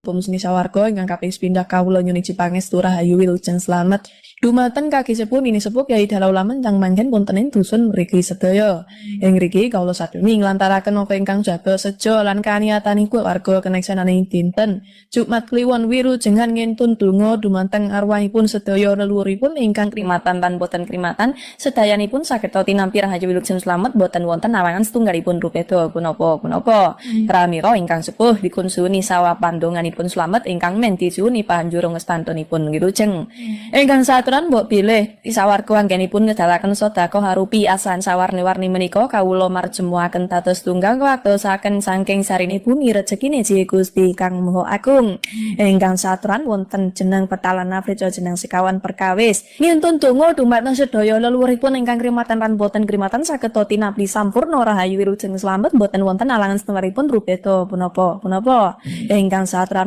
Pumsni sawarga ingkang kaping sepindhah kawula nyuwun pangestu rahayu wilujeng slamet dumateng kaki sepuh mini sepuh Kyai Dalau Lamen kang manggen wonten ing dusun mriki sedaya. Ing mriki kawula sadaya nglantaraken napa ingkang jaga sejo lan kaniatanipun warga keneksaning dinten Jumat Kliwon wilujengan ngentun donga dumateng arwahipun sedaya leluhuripun ingkang krimatan lan boten krimatan sedayanipun saged tinampi rahayu wilujeng slamet boten wonten awangan setunggalipun rupeda punapa-punapa. Pramila ingkang sepuh dikunsuni sawah pandonganipun slamet ingkang menti juni panjurung ngestantunipun wilujeng. Ingkang saturan mbok bilih isawarga anggenipun ngedalaken sedekah harupi asan sawarni-warni menika kawula marjemuaken dados tunggal waktosaken saking sarine bumi rejekine Gusti Kang Maha Agung. Ingkang saturan wonten jeneng Petalan Africa jeneng sekawan perkawis. Ngintun donga dumateng sedaya leluhuripun ingkang krimatan lan boten krimatan saged tinampi sampurna rahayu wilujeng slamet boten wonten alangan setunggalipun rupeda punapa-punapa. Ingkang saturan